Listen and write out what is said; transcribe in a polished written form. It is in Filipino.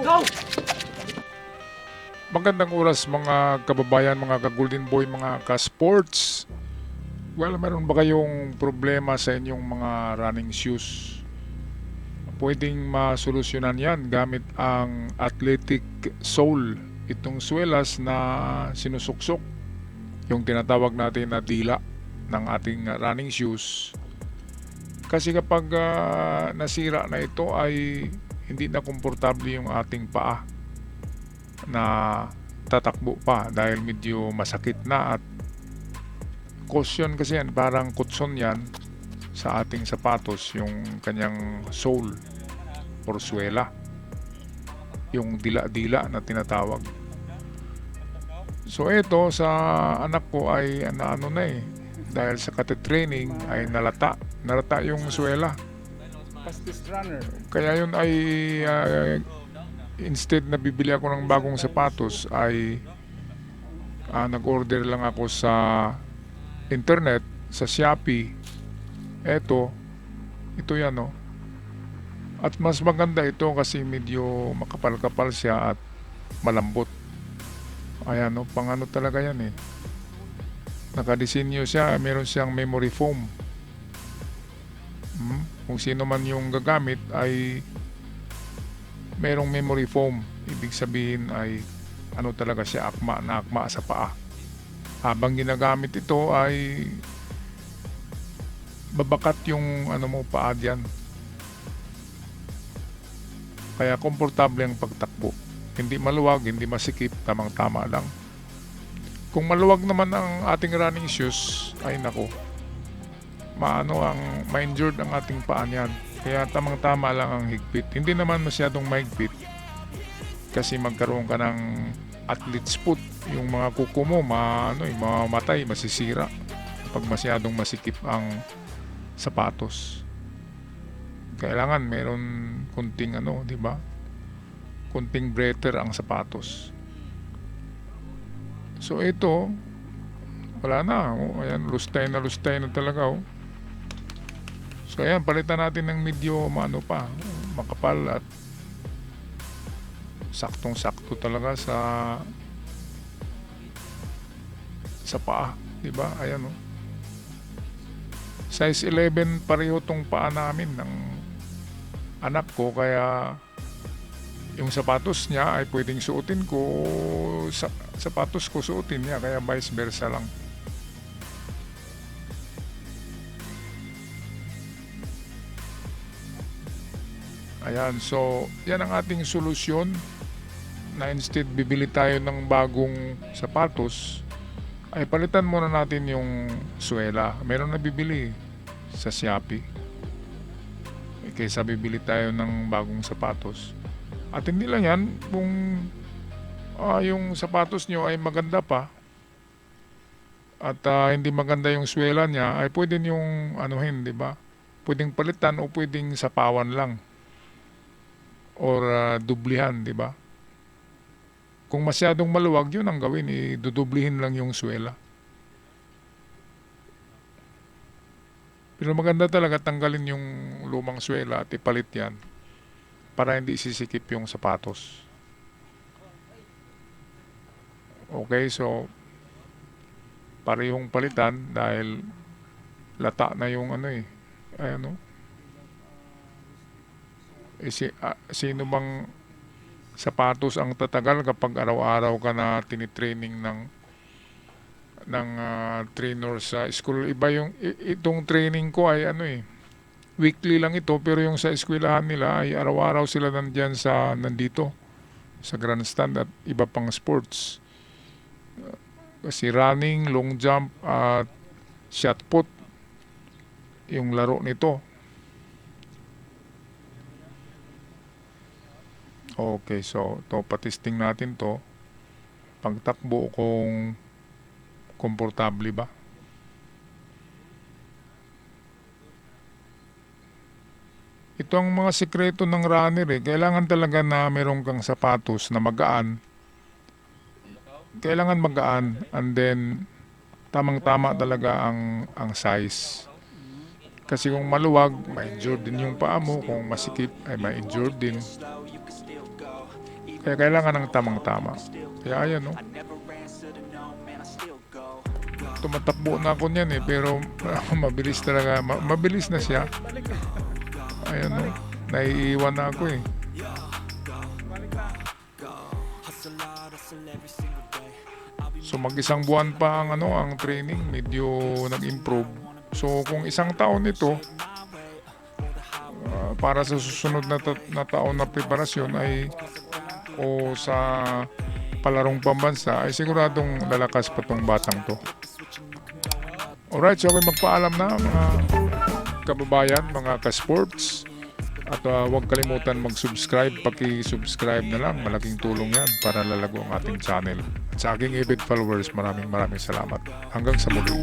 Go! Magandang oras mga kababayan, mga ka-Golden Boy, mga ka-sports. Well, meron ba kayong problema sa inyong mga running shoes? Pwedeng masolusyonan yan gamit ang athletic sole. Itong swelas na sinusuksok, yung tinatawag natin na dila ng ating running shoes. Kasi kapag nasira na ito ay hindi na komportable yung ating paa na tatakbo pa dahil medyo masakit na at cushion kasi yan, parang kutson yan sa ating sapatos, yung kanyang sole or suela, yung dila-dila na tinatawag. So ito sa anak ko ay ano na dahil sa kate-training ay nalata yung suela. Fastest runner. Kaya yun ay instead na bibili ako ng bagong sapatos ay nag-order lang ako sa internet, sa Shopee. Ito yan At mas maganda ito kasi medyo makapal-kapal siya at malambot. Ayan pang ano talaga yan Nakadesinyo siya, meron siyang memory foam. Kung sino man yung gagamit ay merong memory foam. Ibig sabihin ay ano talaga siya, akma na akma sa paa. Habang ginagamit ito ay babakat yung paa diyan. Kaya komportable ang pagtakbo. Hindi maluwag, hindi masikip, tamang-tama lang. Kung maluwag naman ang ating running shoes, ay nako, ma-injured ang ating paa niyan. Kaya tamang-tama lang ang higpit. Hindi naman masyadong mahigpit kasi magkaroon ka ng athlete's foot. Yung mga kuko mo, mamamatay, masisira pag masyadong masikip ang sapatos. Kailangan meron kunting di ba? Kunting breather ang sapatos. So ito, wala na. Ayan, lustay na talaga So ayan, palitan natin ng medyo makapal at saktong-sakto talaga sa paa, 'di ba? Ayan Size 11 pareho tong paa namin ng anak ko, kaya yung sapatos niya ay pwedeng suotin ko, sapatos ko suotin niya, kaya vice versa lang. Ayan, so yan ang ating solusyon na instead bibili tayo ng bagong sapatos ay palitan muna natin yung suela. Meron na bibili sa Shopee kaysa bibili tayo ng bagong sapatos. At hindi lang yan, kung yung sapatos nyo ay maganda pa at hindi maganda yung suela niya, ay pwede yung di ba? Pwedeng palitan o pwedeng sapawan lang or dublihan, di ba? Kung masyadong maluwag, yun ang gawin, idudublihin lang yung suela. Pero maganda talaga tanggalin yung lumang suela at ipalit yan para hindi sisikip yung sapatos. Okay, so parehong palitan dahil lata na yung ayan sino bang sapatos ang tatagal kapag araw-araw ka na tinitraining ng trainer sa school? Iba yung itong training ko ay weekly lang ito, pero yung sa eskwelahan nila ay araw-araw sila nandito sa grandstand at iba pang sports. Kasi running, long jump at shot put yung laro nito. Okay, so patisting natin pagtakbo kung komportable ba. Ito ang mga sikreto ng runner Kailangan talaga na meron kang sapatos na magaan. Kailangan magaan, and then tamang-tama talaga ang size. Kasi kung maluwag, ma-injure din yung paa mo. Kung masikip, ay ma-injure din. Kaya kailangan ng tamang-tama. Kaya ayan, no? Tumatakbo na ako niyan eh, pero mabilis talaga. Mabilis na siya. Ayan, no? Naiiwan na ako eh. So mag-isang buwan pa ang ang training, medyo nag-improve. So kung isang taon ito, para sa susunod na taon na preparasyon ay o sa palarong pambansa ay siguradong lalakas pa tong batang to. Alright, so okay, magpaalam na mga kababayan, mga ka-sports. At huwag kalimutan mag-subscribe, paki-subscribe na lang, malaking tulong yan para lalago ang ating channel. At sa aking avid followers, maraming salamat. Hanggang sa muli.